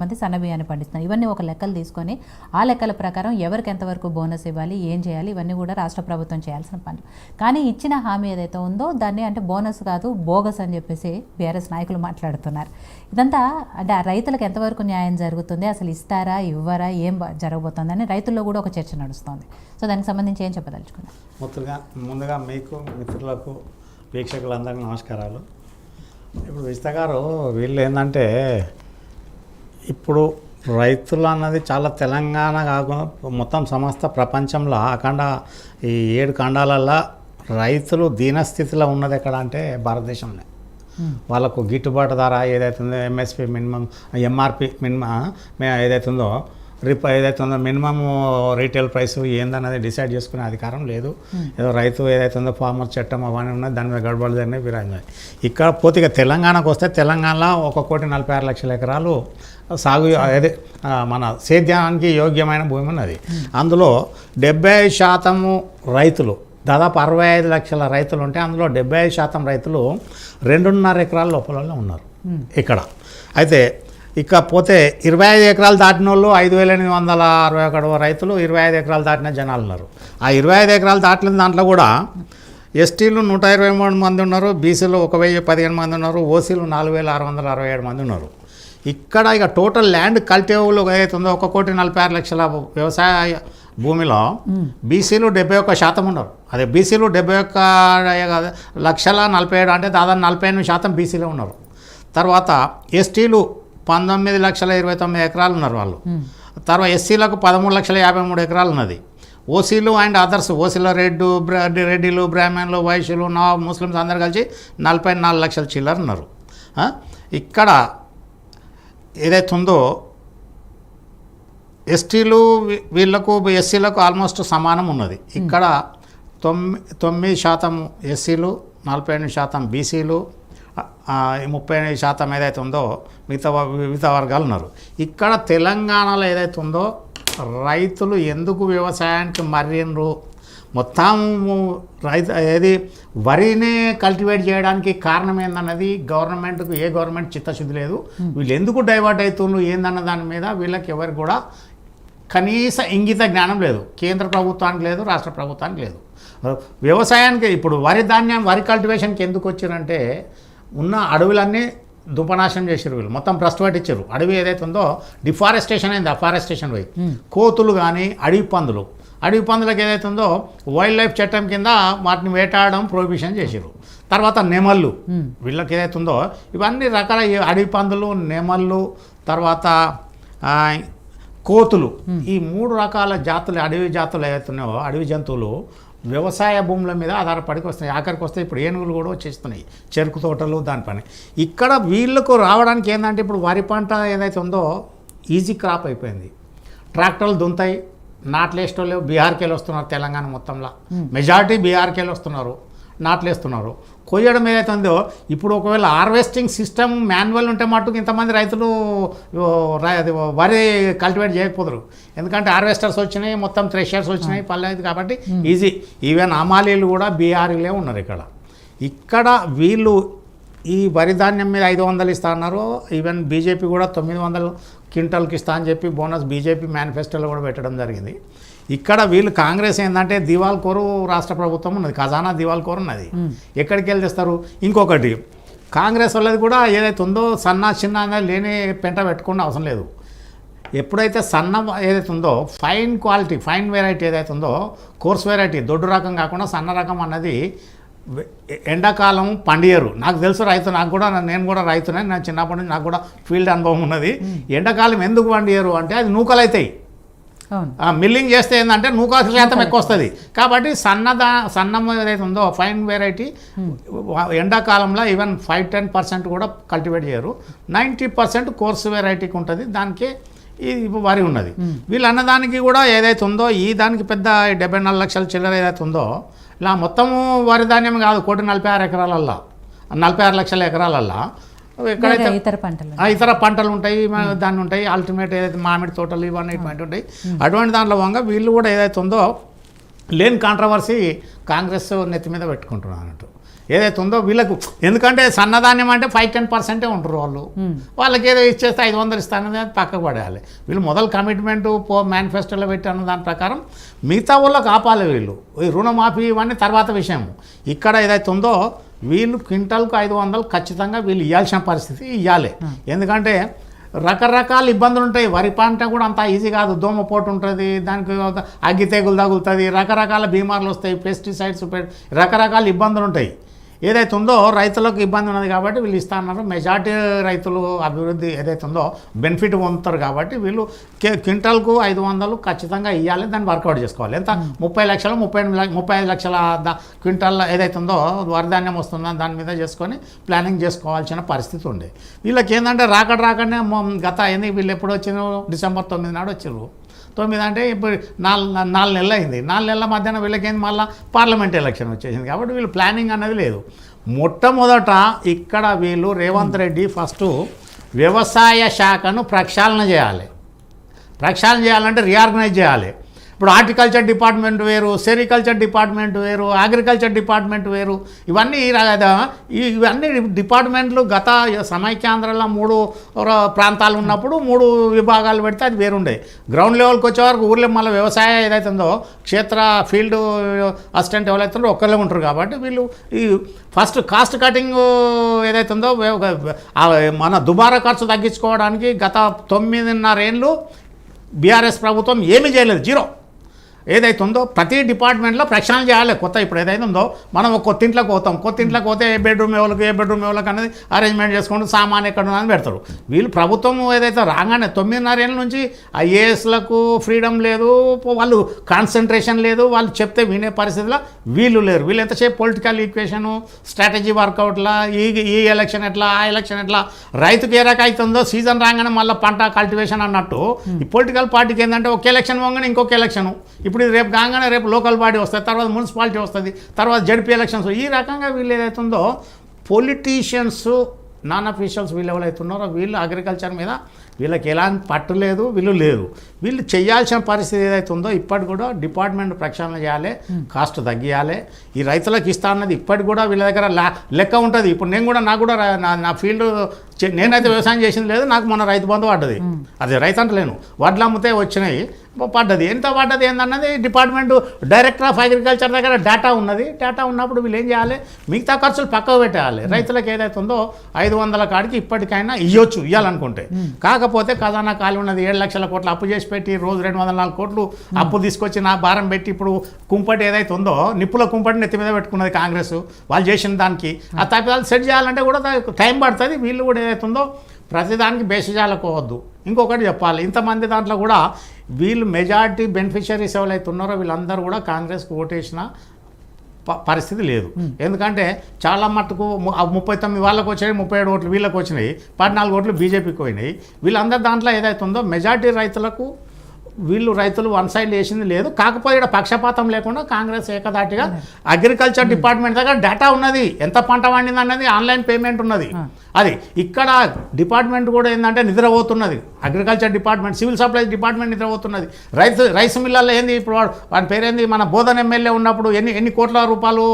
మంది సన్న బియ్యాన్ని పండిస్తున్నారు. ఇవన్నీ ఒక లెక్కలు తీసుకొని ఆ లెక్కల ప్రకారం ఎవరికి ఎంతవరకు బోనస్ ఇవ్వాలి, ఏం చేయాలి, ఇవన్నీ కూడా రాష్ట్ర ప్రభుత్వం చేయాల్సిన పనులు. కానీ ఇచ్చిన హామీ ఏదైతే ఉందో దాన్ని అంటే బోనస్ కాదు బోగస్ అని చెప్పేసి బీఆర్ఎస్ నాయకులు మాట్లాడుతున్నారు. ఇదంతా అంటే ఆ రైతులకు ఎంతవరకు న్యాయం జరుగుతుంది, అసలు ఇస్తారా ఇవ్వరా, ఏం జరగబోతుందని రైతుల్లో కూడా ఒక చర్చ నడుస్తుంది. సో దానికి సంబంధించి ఏం చెప్పదలుచుకున్నారు? ముందుగా మీకు మిత్రులకు వీక్షకులందరికీ నమస్కారాలు. ఇప్పుడు విజిత గారు వీళ్ళు ఏంటంటే ఇప్పుడు రైతులు అన్నది చాలా తెలంగాణ కాకుండా మొత్తం సమస్త ప్రపంచంలో అఖండ ఈ 7 ఖండాలల్లో రైతులు దీనస్థితిలో ఉన్నది ఎక్కడ అంటే భారతదేశంలో. వాళ్ళకు గిట్టుబాటు ధర ఏదైతుందో ఎంఎస్పి మినిమం ఎంఆర్పి మినిమం ఏదైతుందో ఏదైతే ఉందో మినిమం రీటైల్ ప్రైస్ ఏందన్నది డిసైడ్ చేసుకునే అధికారం లేదు. ఏదో రైతు ఏదైతే ఉందో ఫార్మర్ చట్టం అవన్నీ ఉన్నాయి, దాని మీద గడబడి జరిగినాయి విరాజాయి. ఇక్కడ పూర్తిగా తెలంగాణకు వస్తే తెలంగాణలో 1,46,00,000 ఎకరాలు సాగు అదే మన సేద్యానికి యోగ్యమైన భూమి ఉన్నది. అందులో 70% రైతులు, దాదాపు 65 లక్షల రైతులు ఉంటే అందులో 75% రైతులు 2.5 ఎకరాల లోపల ఉన్నారు ఇక్కడ. అయితే ఇకపోతే 25 ఎకరాలు దాటిన వాళ్ళు 5,861 రైతులు, 25 ఎకరాలు దాటిన జనాలు ఉన్నారు. ఆ 25 ఎకరాలు దాటిన దాంట్లో కూడా ఎస్టీలు 123 మంది ఉన్నారు, బీసీలు 1,015 మంది ఉన్నారు, ఓసీలు 4,667 మంది ఉన్నారు. ఇక్కడ ఇక టోటల్ ల్యాండ్ కల్టివేబుల్ ఏదైతే ఉందో 1,46,00,000 వ్యవసాయ భూమిలో బీసీలు 71% ఉన్నారు. అదే బీసీలు 71,47,000 అంటే దాదాపు 48% బీసీలో ఉన్నారు. తర్వాత ఎస్టీలు 19,29,000 ఎకరాలు ఉన్నారు వాళ్ళు. తర్వాత ఎస్సీలకు 13,53,000 ఎకరాలు ఉన్నది. ఓసీలు అండ్ అదర్స్, ఓసీలో రెడ్డిలు, బ్రాహ్మణులు, వైశ్యులు, నవాబ్, ముస్లిమ్స్ అందరు కలిసి 44 లక్షల చిల్లర ఉన్నారు. ఇక్కడ ఏదైతే ఉందో ఎస్టీలు వీళ్ళకు ఎస్సీలకు ఆల్మోస్ట్ సమానం ఉన్నది. ఇక్కడ 9% ఎస్సీలు, 48% బీసీలు, 30% ఏదైతే ఉందో మిగతా వర్గాలు ఉన్నారు. ఇక్కడ తెలంగాణలో ఏదైతే ఉందో రైతులు ఎందుకు వ్యవసాయానికి మర్రినరు, మొత్తం రైతు ఏది వరినే కల్టివేట్ చేయడానికి కారణం ఏందన్నది గవర్నమెంట్కు ఏ గవర్నమెంట్ చిత్తశుద్ధి లేదు. వీళ్ళు ఎందుకు డైవర్ట్ అవుతున్నారు ఏందన్న దాని మీద వీళ్ళకి ఎవరికి కూడా కనీస ఇంగిత జ్ఞానం లేదు. కేంద్ర ప్రభుత్వానికి లేదు, రాష్ట్ర ప్రభుత్వానికి లేదు. వ్యవసాయానికి ఇప్పుడు వరి కల్టివేషన్కి ఎందుకు వచ్చారంటే ఉన్న అడవులన్నీ దుంపనాశనం చేసారు వీళ్ళు, మొత్తం భ్రష్టు పట్టించారు. అడవి ఏదైతే ఉందో డిఫారెస్టేషన్ అయింది, అఫారెస్టేషన్ పోయి కోతులు కానీ అడవి పందులకు ఏదైతే ఉందో వైల్డ్ లైఫ్ చట్టం కింద వాటిని వేటాడడం ప్రొహిబిషన్ చేసారు. తర్వాత నెమళ్ళు, వీళ్ళకి ఏదైతే ఉందో ఇవన్నీ రకాల అడవి పందులు, నెమళ్ళు, తర్వాత కోతులు, ఈ 3 రకాల జాతులు అడవి జాతులు ఏవైతే ఉన్నాయో అడవి జంతువులు వ్యవసాయ భూముల మీద ఆధారపడికి వస్తున్నాయి. ఆఖరికి వస్తే ఇప్పుడు ఏనుగులు కూడా వచ్చేస్తున్నాయి, చెరుకు తోటలు, దాని పని. ఇక్కడ వీళ్ళకు రావడానికి ఏంటంటే ఇప్పుడు వరి పంట ఏదైతే ఉందో ఈజీ క్రాప్ అయిపోయింది. ట్రాక్టర్లు దుంతాయి, నాట్లేస్టోళ్ళు బీహార్కి వెళ్ళి వస్తున్నారు. తెలంగాణ మొత్తంలో మెజారిటీ బీహార్కి వెళ్ళి వస్తున్నారు, నాట్లేస్తున్నారు. కొయ్యడం ఏదైతే ఉందో ఇప్పుడు ఒకవేళ హార్వెస్టింగ్ సిస్టమ్ మాన్యువల్ ఉంటే మట్టుకు ఇంతమంది రైతులు వరి కల్టివేట్ చేయకపోతారు. ఎందుకంటే హార్వెస్టర్స్ వచ్చినాయి, మొత్తం థ్రెషర్స్ వచ్చినాయి, పల్లెది కాబట్టి ఈజీ. ఈవెన్ అమాలీలు కూడా బీహారీలే ఉన్నారు ఇక్కడ వీళ్ళు ఈ వరి ధాన్యం మీద 500 ఇస్తా అన్నారు. ఈవెన్ బీజేపీ కూడా 900 క్వింటాల్కి ఇస్తా అని చెప్పి బోనస్ బీజేపీ మేనిఫెస్టోలో కూడా పెట్టడం జరిగింది. ఇక్కడ వీళ్ళు కాంగ్రెస్ ఏంటంటే దివాల్ కోరు రాష్ట్ర ప్రభుత్వం ఉన్నది, ఖజానా దివాల్ కోరు ఉన్నది. ఎక్కడికి వెళ్ళి తెస్తారు? ఇంకొకటి కాంగ్రెస్ వాళ్ళది కూడా ఏదైతే ఉందో చిన్న లేని పెంట పెట్టుకునే అవసరం లేదు. ఎప్పుడైతే సన్న ఏదైతే ఉందో ఫైన్ క్వాలిటీ, ఫైన్ వెరైటీ ఏదైతే ఉందో కోర్స్ వెరైటీ, దొడ్డు రకం కాకుండా సన్న రకం అన్నది ఎండాకాలం పండియరు. నాకు తెలుసు, నేను కూడా రైతునే, నేను చిన్నప్పటి నుంచి నాకు కూడా ఫీల్డ్ అనుభవం ఉన్నది. ఎండాకాలం ఎందుకు పండియరు అంటే అది నూకలు అవుతాయి. మిల్లింగ్ చేస్తే ఏంటంటే నూకాల శాతం ఎక్కువ వస్తుంది. కాబట్టి సన్నం ఏదైతే ఉందో ఫైన్ వెరైటీ ఎండాకాలంలో ఈవెన్ 5-10% కూడా కల్టివేట్ చేయరు. 90% కోర్స్ వెరైటీకి ఉంటుంది, దానికి ఈ వరి ఉన్నది. వీళ్ళు అన్నదానికి కూడా ఏదైతే ఉందో ఈ దానికి పెద్ద 74 లక్షల చిల్లర ఏదైతే ఉందో ఇలా మొత్తము వరి ధాన్యం కాదు, 1,46 లక్షల ఎకరాలల్లో ఎక్కడైతే ఇతర పంటలు ఉంటాయి, దాన్ని ఉంటాయి, అల్టిమేట్ ఏదైతే మామిడి తోటలు ఇవన్నీ ఇటువంటి ఉంటాయి. అటువంటి దాంట్లో వంగా వీళ్ళు కూడా ఏదైతే ఉందో లేని కాంట్రవర్సీ కాంగ్రెస్ నెత్తి మీద పెట్టుకుంటున్నారు అన్నట్టు. ఏదైతే ఉందో వీళ్ళకు, ఎందుకంటే సన్నధాన్యం అంటే 5-10% ఉంటారు వాళ్ళకి ఏదో ఇచ్చేస్తే 500 ఇస్తానని పక్కకు పడేయాలి. వీళ్ళు మొదలు కమిట్మెంట్ మేనిఫెస్టోలో పెట్టిన దాని ప్రకారం మిగతా వాళ్ళకి ఆపాలి. వీళ్ళు ఈ రుణమాఫీ ఇవన్నీ తర్వాత విషయం. ఇక్కడ ఏదైతే ఉందో వీళ్ళు క్వింటాల్కు 500 ఖచ్చితంగా వీళ్ళు ఇవ్వాల్సిన పరిస్థితి ఇవ్వాలి. ఎందుకంటే రకరకాల ఇబ్బందులు ఉంటాయి. వరి పంట కూడా అంత ఈజీ కాదు. దోమపోటు ఉంటుంది, దానికి అగ్గి తెగులు తగులుతుంది, రకరకాల బీమార్లు వస్తాయి, పెస్టిసైడ్స్, రకరకాల ఇబ్బందులు ఉంటాయి. ఏదైతే ఉందో రైతులకు ఇబ్బంది ఉన్నది కాబట్టి వీళ్ళు ఇస్తా అన్నారు. మెజార్టీ రైతులు అభివృద్ధి ఏదైతే ఉందో బెనిఫిట్ పొందుతారు కాబట్టి వీళ్ళు క్వింటాల్కు 500 ఖచ్చితంగా ఇవ్వాలి. దాన్ని వర్కౌట్ చేసుకోవాలి. ఎంత 30 లక్షలు 35 లక్షల క్వింటాల్ ఏదైతే ఉందో వరిధాన్యం వస్తుందో దాని మీద చేసుకొని ప్లానింగ్ చేసుకోవాల్సిన పరిస్థితి ఉండే. వీళ్ళకి ఏంటంటే రాకనే గత ఏంది వీళ్ళు ఎప్పుడు వచ్చిన డిసెంబర్ 9 నాడు వచ్చారు. 9 అంటే ఇప్పుడు 4 నెలలు అయింది. 4 నెలల మధ్యన వీళ్ళకేంది మళ్ళీ పార్లమెంట్ ఎలక్షన్ వచ్చేసింది కాబట్టి వీళ్ళు ప్లానింగ్ అన్నది లేదు. మొట్టమొదట ఇక్కడ వీళ్ళు రేవంత్ రెడ్డి ఫస్ట్ వ్యవసాయ శాఖను ప్రక్షాళన చేయాలి. ప్రక్షాళన చేయాలంటే రీఆర్గనైజ్ చేయాలి. ఇప్పుడు హార్టికల్చర్ డిపార్ట్మెంట్ వేరు, సెరికల్చర్ డిపార్ట్మెంట్ వేరు, అగ్రికల్చర్ డిపార్ట్మెంట్ వేరు. ఇవన్నీ డిపార్ట్మెంట్లు గత సమైక్యాంధ్రలో 3 ప్రాంతాలు ఉన్నప్పుడు 3 విభాగాలు పెడితే అది వేరుండే. గ్రౌండ్ లెవెల్కి వచ్చే వరకు ఊర్లో మళ్ళీ వ్యవసాయ ఏదైతే ఉందో క్షేత్ర ఫీల్డ్ అసిస్టెంట్ ఎవరైతే ఉందో ఒక్కరే ఉంటారు కాబట్టి వీళ్ళు ఈ ఫస్ట్ కాస్ట్ కటింగ్ ఏదైతే ఉందో మన దుబారా ఖర్చు తగ్గించుకోవడానికి గత 9.5 ఏళ్ళు బీఆర్ఎస్ ప్రభుత్వం ఏమీ చేయలేదు. 0. ఏదైతే ఉందో ప్రతి డిపార్ట్మెంట్లో ప్రక్షాళన చేయాలి. కొత్త ఇప్పుడు ఏదైతే ఉందో మనం కొత్త ఇంట్లోకి పోతాం. కొత్త ఇంట్లోకి పోతే ఏ బెడ్రూమ్ ఎవరికి అనేది అరేంజ్మెంట్ చేసుకుంటూ సామాన్ ఎక్కడ ఉన్నదని పెడతారు. వీళ్ళు ప్రభుత్వం ఏదైతే రాగానే 9.5 ఏళ్ళ నుంచి ఐఏఎస్లకు ఫ్రీడమ్ లేదు, వాళ్ళు కాన్సన్ట్రేషన్ లేదు, వాళ్ళు చెప్తే వినే పరిస్థితిలో వీళ్ళు లేరు. వీళ్ళు ఎంతసేపు పొలిటికల్ ఈక్వేషను స్ట్రాటజీ వర్కౌట్లా ఈ ఎలక్షన్ ఎట్లా ఆ ఎలక్షన్ ఎట్లా రైతుకి ఏ రకం అవుతుందో సీజన్ రాగానే మళ్ళీ పంట కల్టివేషన్ అన్నట్టు ఈ పొలిటికల్ పార్టీకి ఏంటంటే ఒక ఎలక్షన్ పోగానే ఇంకొక ఎలక్షను. ఇప్పుడు రేపు కాగానే రేపు లోకల్ బాడీ వస్తుంది, తర్వాత మున్సిపాలిటీ వస్తుంది, తర్వాత జడ్పీ ఎలక్షన్స్. ఈ రకంగా వీళ్ళు ఏదైతుందో పొలిటీషియన్స్ నాన్ అఫీషియల్స్ వీళ్ళు ఎవరైతే ఉన్నారో వీళ్ళు అగ్రికల్చర్ మీద వీళ్ళకి ఎలాంటి పట్టు లేదు, వీళ్ళు లేరు. వీళ్ళు చేయాల్సిన పరిస్థితి ఏదైతే ఉందో ఇప్పటి కూడా డిపార్ట్మెంట్ ప్రక్షాళన చేయాలి, కాస్ట్ తగ్గియాలి. ఈ రైతులకు ఇస్తా అన్నది ఇప్పటికి కూడా వీళ్ళ దగ్గర లెక్క ఉంటుంది. ఇప్పుడు నేను కూడా నాకు కూడా నా ఫీల్డ్ నేనైతే వ్యవసాయం చేసింది లేదు, నాకు మొన్న రైతు బంధు పడ్డది. అదే రైతు అంటలేను, వడ్లు అమ్మితే వచ్చినాయి పడ్డది. ఎంత పడ్డది ఏందన్నది డిపార్ట్మెంట్ డైరెక్టర్ ఆఫ్ అగ్రికల్చర్ దగ్గర డేటా ఉన్నది. డేటా ఉన్నప్పుడు వీళ్ళు ఏం చేయాలి, మిగతా ఖర్చులు పక్కకు పెట్టేయాలి. రైతులకు ఏదైతే ఉందో 500 కాడికి ఇప్పటికైనా ఇవ్వాలనుకుంటే. కాకపోతే ఖజానా ఖాళీ ఉన్నది, 7 లక్షల కోట్లు అప్పు చేసి పెట్టి రోజు 204 కోట్లు అప్పు తీసుకొచ్చి నా భారం పెట్టి ఇప్పుడు కుంపటి ఏదైతే ఉందో నిప్పుల కుంపటి నెత్తి మీద పెట్టుకున్నది కాంగ్రెస్ వాళ్ళు చేసిన దానికి. ఆ తప్పిదాలు సెట్ చేయాలంటే కూడా టైం పడుతుంది. వీళ్ళు కూడా ఏదైతే ఉందో ప్రతిదానికి బేసిజాలకోవద్దు. ఇంకొకటి చెప్పాలి, ఇంతమంది దాంట్లో కూడా వీళ్ళు మెజారిటీ బెనిఫిషరీస్ ఎవరైతే ఉన్నారో వీళ్ళందరూ కూడా కాంగ్రెస్కి ఓటేసిన పరిస్థితి లేదు. ఎందుకంటే చాలా మట్టుకు 39 వాళ్ళకు వచ్చినాయి, 37 ఓట్లు వీళ్ళకి వచ్చినాయి, 14 ఓట్లు బీజేపీకి పోయినాయి. వీళ్ళందరి దాంట్లో ఏదైతే ఉందో మెజారిటీ రైతులకు రైతులు వన్ సైడ్ వేసింది లేదు. కాకపోతే ఇక్కడ పక్షపాతం లేకుండా కాంగ్రెస్ ఏకదాటిగా అగ్రికల్చర్ డిపార్ట్మెంట్ దగ్గర డేటా ఉన్నది, ఎంత పంట పండింది అన్నది ఆన్లైన్ పేమెంట్ ఉన్నది. అది ఇక్కడ డిపార్ట్మెంట్ కూడా ఏంటంటే నిద్రపోతున్నది. Agriculture department, civil supplies department నిద్రపోతున్నది. రైస్ మిల్లర్లో ఏంది ఇప్పుడు వాడి పేరేంది, మన బోధన ఎమ్మెల్యే ఉన్నప్పుడు ఎన్ని కోట్ల రూపాయలు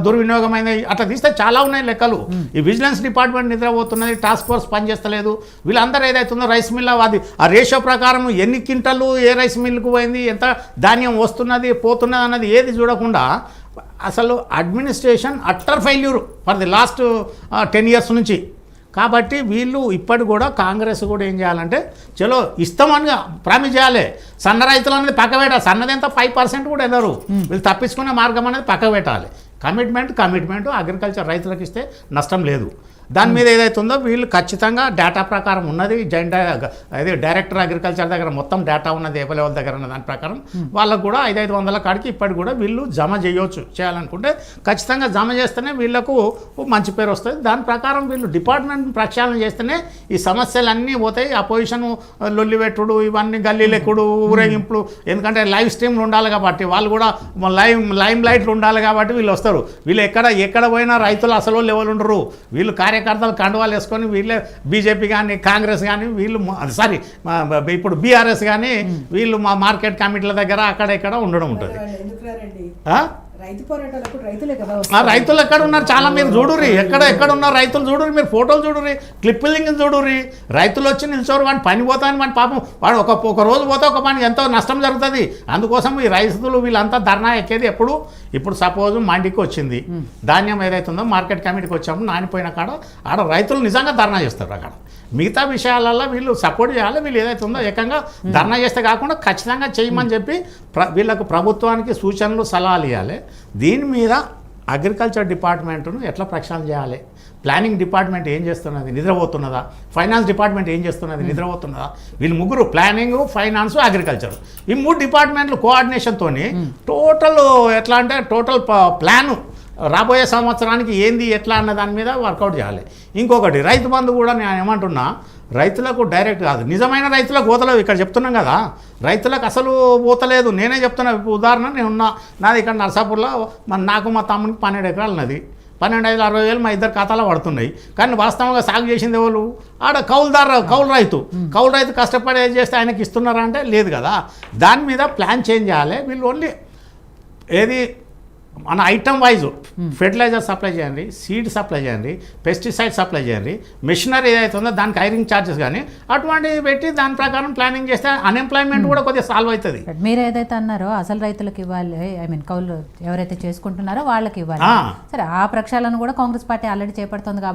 దుర్వినియోగమైనవి అట్లా తీస్తే చాలా ఉన్నాయి లెక్కలు. ఈ విజిలెన్స్ డిపార్ట్మెంట్ నిద్రపోతున్నది, టాస్క్ ఫోర్స్ పనిచేస్తలేదు. వీళ్ళందరూ ఏదైతుందో రైస్ మిల్ అది ఆ రేషియో ప్రకారం ఎన్ని క్వింటాలు ఏ రైస్ మిల్కు పోయింది, ఎంత ధాన్యం వస్తున్నది పోతున్నది అన్నది ఏది చూడకుండా అసలు administration utter failure for the last 10 years నుంచి. కాబట్టి వీళ్ళు ఇప్పటి కూడా కాంగ్రెస్ కూడా ఏం చేయాలంటే చలో ఇస్తామని ప్రామిస్ చేయాలి. సన్న రైతులు అనేది పక్క పెట్టాలి. సన్నది ఎంత 5% కూడా వెళ్ళరు. వీళ్ళు తప్పించుకునే మార్గం అనేది పక్క పెట్టాలి. కమిట్మెంట్ అగ్రికల్చర్ రైతులకు ఇస్తే నష్టం లేదు. దాని మీద ఏదైతే ఉందో వీళ్ళు ఖచ్చితంగా డేటా ప్రకారం ఉన్నది. అదే డైరెక్టర్ అగ్రికల్చర్ దగ్గర మొత్తం డేటా ఉన్నది, ఏ లెవెల్ దగ్గర ఉన్న దాని ప్రకారం వాళ్ళకు కూడా 500 కాడికి ఇప్పటికి కూడా వీళ్ళు జమ చేయవచ్చు. చేయాలనుకుంటే ఖచ్చితంగా జమ చేస్తేనే వీళ్ళకు మంచి పేరు వస్తుంది. దాని ప్రకారం వీళ్ళు డిపార్ట్మెంట్ ప్రక్షాళన చేస్తేనే ఈ సమస్యలన్నీ పోతాయి. అపోజిషన్ లొల్లిపెట్టుడు, ఇవన్నీ గల్లీలెక్కుడు, ఊరేగింపులు, ఎందుకంటే లైవ్ స్ట్రీమ్లు ఉండాలి కాబట్టి వాళ్ళు కూడా లైమ్ లైట్లు ఉండాలి కాబట్టి వీళ్ళు వస్తారు. వీళ్ళు ఎక్కడ పోయినా రైతులు అసలు లెవెల్ ఉండరు. వీళ్ళు కార్యకర్తలు కండువాలు వేసుకొని వీళ్ళే బీజేపీ కానీ కాంగ్రెస్ కానీ వీళ్ళు ఇప్పుడు బీఆర్ఎస్ కానీ వీళ్ళు మా మార్కెట్ కమిటీల దగ్గర అక్కడ ఇక్కడ ఉండడం ఉంటుంది. రైతు పోరాటాలకు రైతులే కదా రైతులు ఎక్కడ ఉన్నారు చాలా మీరు చూడుర్రి ఎక్కడ ఉన్నారు రైతులు చూడుర్రి మీరు ఫోటోలు చూడుర్రి క్లిప్పింగ్ చూడుర్రి రైతులు వచ్చి నిల్చోరు వాడిని పని పోతాని వాడి పాపం వాడు ఒక రోజు పోతే ఒక పని ఎంతో నష్టం జరుగుతుంది అందుకోసం ఈ రైతులు వీళ్ళంతా ధర్నా ఎక్కేది ఇప్పుడు సపోజ్ మండికి వచ్చింది ధాన్యం ఏదైతుందో మార్కెట్ కమిటీకి వచ్చాము నానిపోయిన కాడ ఆడ రైతులు నిజంగా ధర్నా చేస్తారు అక్కడ మిగతా విషయాలలో వీళ్ళు సపోర్ట్ చేయాలి వీళ్ళు ఏదైతే ఉందో ఏకంగా ధర్నా చేస్తే కాకుండా ఖచ్చితంగా చేయమని చెప్పి వీళ్ళకు ప్రభుత్వానికి సూచనలు సలహాలు ఇవ్వాలి దీని మీద అగ్రికల్చర్ డిపార్ట్మెంట్ను ఎట్లా ప్రక్షాళన చేయాలి ప్లానింగ్ డిపార్ట్మెంట్ ఏం చేస్తున్నది నిద్రపోతున్నదా ఫైనాన్స్ డిపార్ట్మెంట్ ఏం చేస్తున్నది నిద్రపోతున్నదా వీళ్ళు ముగ్గురు ప్లానింగ్ ఫైనాన్స్ అగ్రికల్చర్ ఈ 3 డిపార్ట్మెంట్లు కోఆర్డినేషన్తో టోటల్ ఎట్లా అంటే టోటల్ ప్లాను రాబోయే సంవత్సరానికి ఏంది ఎట్లా అన్న దాని మీద వర్కౌట్ చేయాలి ఇంకొకటి రైతు బంధు కూడా నేను ఏమంటున్నా రైతులకు డైరెక్ట్ కాదు నిజమైన రైతులకు పోతలేదు ఇక్కడ చెప్తున్నాం కదా రైతులకు అసలు పోతలేదు నేనే చెప్తున్నా ఉదాహరణ నేనున్నా నాది ఇక్కడ నర్సాపూర్లో నాకు మా తమ్మునికి 12 ఎకరాలు ఉన్నది 12,60,000 మా ఇద్దరు ఖాతాలో పడుతున్నాయి కానీ వాస్తవంగా సాగు చేసింది ఎవరు ఆడ కౌలు రైతు కష్టపడి ఏం చేస్తే ఆయనకి ఇస్తున్నారా అంటే లేదు కదా దాని మీద ప్లాన్ చేంజ్ చేయాలి వీళ్ళు ఓన్లీ ఏది మన ఐటమ్ వైజ్ ఫెర్టిలైజర్ సప్లై చేయండి సీడ్ సప్లై చేయండి పెస్టిసైడ్ సప్లై చేయండి మెషినరీ ఏదైతే ఉందో దానికి హైరింగ్ ఛార్జెస్ కానీ అటువంటివి పెట్టి దాని ప్రకారం ప్లానింగ్ చేస్తే అన్ఎంప్లాయ్మెంట్ కూడా కొద్దిగా సాల్వ్ అవుతుంది మీరు ఏదైతే అన్నారో అసలు రైతులకు ఇవ్వాలి కౌలు ఎవరైతే చేసుకుంటున్నారో వాళ్ళకి ఇవ్వాలి సరే ఆ ప్రక్షాళన కూడా కాంగ్రెస్ పార్టీ ఆల్రెడీ చేపడుతుంది కాబట్టి